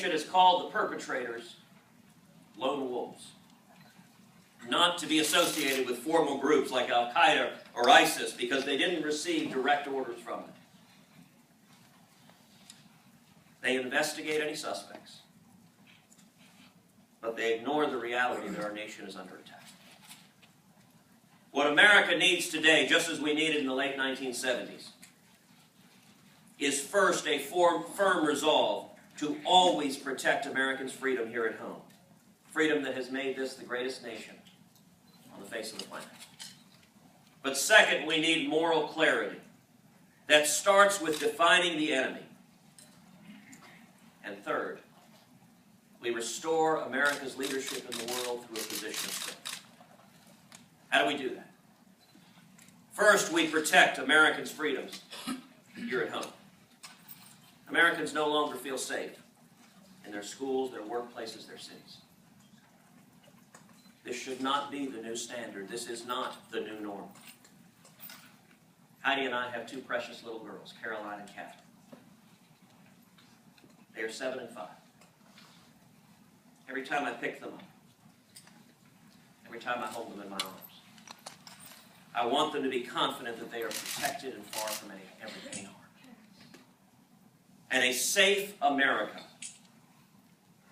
Snippet has called the perpetrators lone wolves, not to be associated with formal groups like Al-Qaeda or ISIS because they didn't receive direct orders from them. They investigate any suspects, but they ignore the reality that our nation is under attack. What America needs today, just as we needed in the late 1970s, is first a firm resolve to always protect Americans' freedom here at home. Freedom that has made this the greatest nation on the face of the planet. But second, we need moral clarity that starts with defining the enemy. And third, we restore America's leadership in the world through a position of strength. How do we do that? First, we protect Americans' freedoms here at home. Americans no longer feel safe in their schools, their workplaces, their cities. This should not be the new standard. This is not the new norm. Heidi and I have two precious little girls, Caroline and Catherine. They are 7 and 5. Every time I pick them up, every time I hold them in my arms, I want them to be confident that they are protected and far from any harm. And a safe America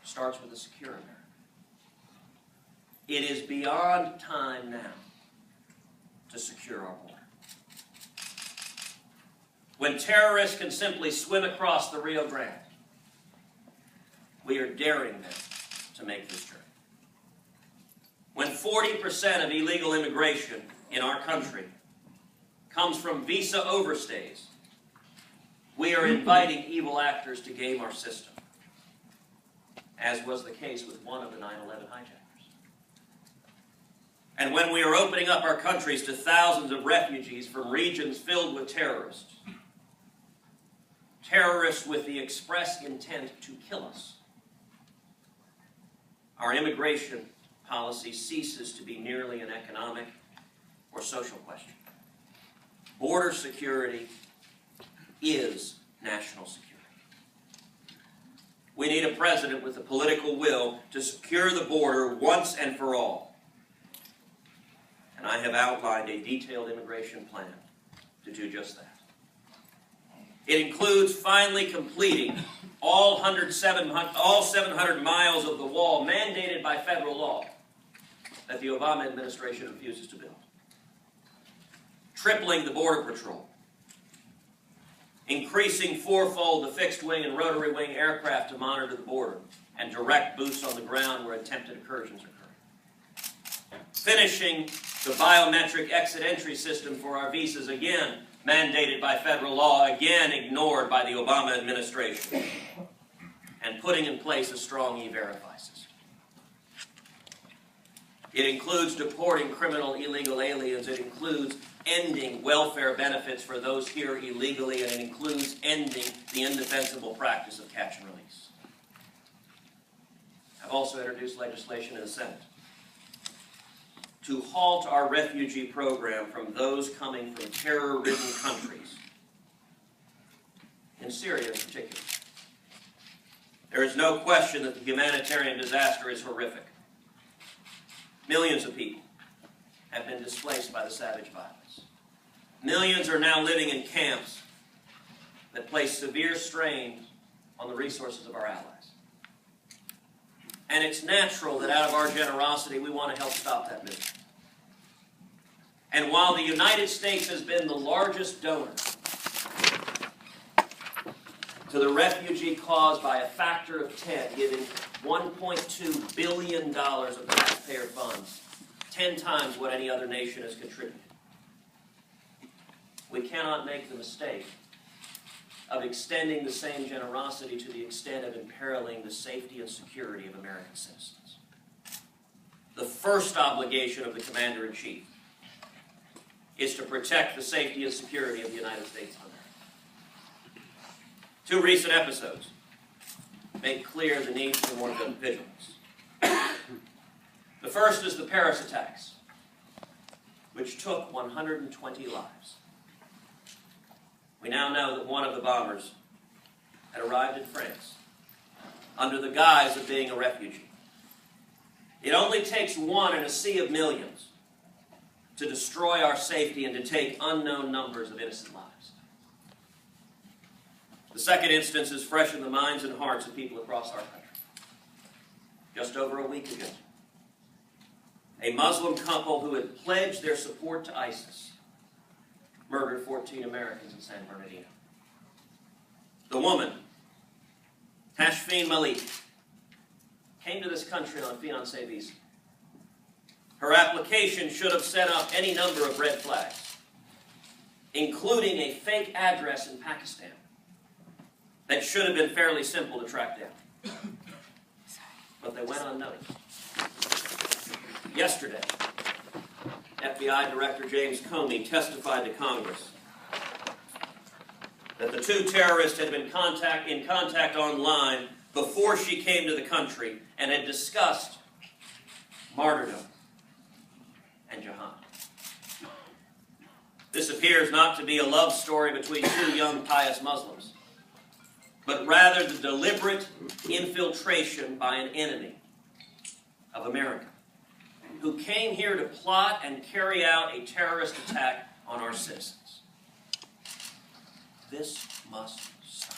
starts with a secure America. It is beyond time now to secure our border. When terrorists can simply swim across the Rio Grande, we are daring them to make this journey. When 40% of illegal immigration in our country comes from visa overstays, we are inviting evil actors to game our system, as was the case with one of the 9/11 hijackers. And when we are opening up our countries to thousands of refugees from regions filled with terrorists, terrorists with the express intent to kill us, our immigration policy ceases to be merely an economic or social question. Border security is national security. We need a president with the political will to secure the border once and for all. And I have outlined a detailed immigration plan to do just that. It includes finally completing all 700 miles of the wall mandated by federal law that the Obama administration refuses to build. Tripling the Border Patrol. Increasing fourfold the fixed-wing and rotary-wing aircraft to monitor the border and direct boots on the ground where attempted incursions occur. Finishing the biometric exit-entry system for our visas, again mandated by federal law, again ignored by the Obama administration. And putting in place a strong E-Verify system. It includes deporting criminal illegal aliens. It includes ending welfare benefits for those here illegally, and it includes ending the indefensible practice of catch and release. I've also introduced legislation in the Senate to halt our refugee program from those coming from terror-ridden countries, in Syria in particular. There is no question that the humanitarian disaster is horrific. Millions of people have been displaced by the savage violence. Millions are now living in camps that place severe strain on the resources of our allies. And it's natural that out of our generosity we want to help stop that misery. And while the United States has been the largest donor to the refugee cause by a factor of 10, giving $1.2 billion of taxpayer funds, 10 times what any other nation has contributed, we cannot make the mistake of extending the same generosity to the extent of imperiling the safety and security of American citizens. The first obligation of the Commander-in-Chief is to protect the safety and security of the United States of America. Two recent episodes make clear the need for more vigilance. The first is the Paris attacks, which took 120 lives. We now know that one of the bombers had arrived in France under the guise of being a refugee. It only takes one in a sea of millions to destroy our safety and to take unknown numbers of innocent lives. The second instance is fresh in the minds and hearts of people across our country. Just over a week ago, a Muslim couple who had pledged their support to ISIS murdered 14 Americans in San Bernardino. The woman, Hashfeen Malik, came to this country on a fiancé visa. Her application should have set up any number of red flags, including a fake address in Pakistan that should have been fairly simple to track down. But they went unnoticed. Yesterday, FBI Director James Comey testified to Congress that the two terrorists had been in contact online before she came to the country and had discussed martyrdom and jihad. This appears not to be a love story between two young pious Muslims, but rather the deliberate infiltration by an enemy of America who came here to plot and carry out a terrorist attack on our citizens. This must stop.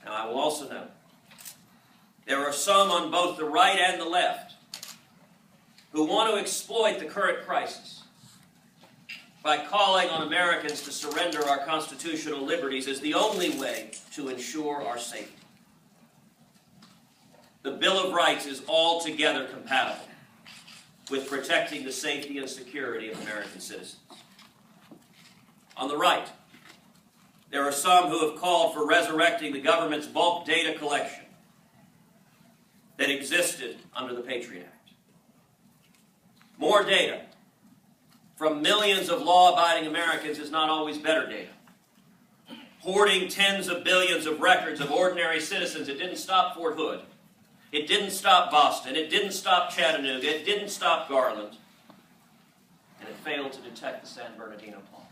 Now, I will also note, there are some on both the right and the left who want to exploit the current crisis by calling on Americans to surrender our constitutional liberties as the only way to ensure our safety. The Bill of Rights is altogether compatible with protecting the safety and security of American citizens. On the right, there are some who have called for resurrecting the government's bulk data collection that existed under the Patriot Act. More data from millions of law-abiding Americans is not always better data. Hoarding tens of billions of records of ordinary citizens, it didn't stop Fort Hood. It didn't stop Boston. It didn't stop Chattanooga. It didn't stop Garland. And it failed to detect the San Bernardino plot.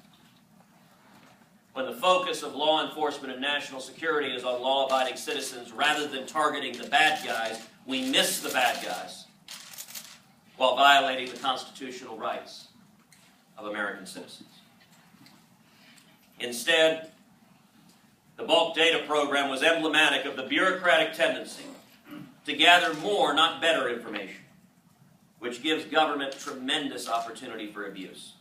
When the focus of law enforcement and national security is on law-abiding citizens rather than targeting the bad guys, we miss the bad guys while violating the constitutional rights of American citizens. Instead, the bulk data program was emblematic of the bureaucratic tendency to gather more, not better information, which gives government tremendous opportunity for abuse,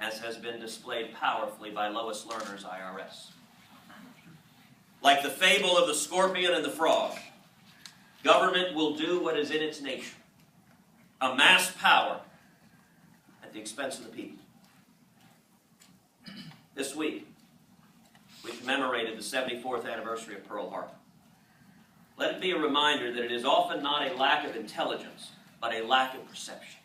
as has been displayed powerfully by Lois Lerner's IRS. Like the fable of the scorpion and the frog, government will do what is in its nature, amass power at the expense of the people. This week, we commemorated the 74th anniversary of Pearl Harbor. Let it be a reminder that it is often not a lack of intelligence, but a lack of perception.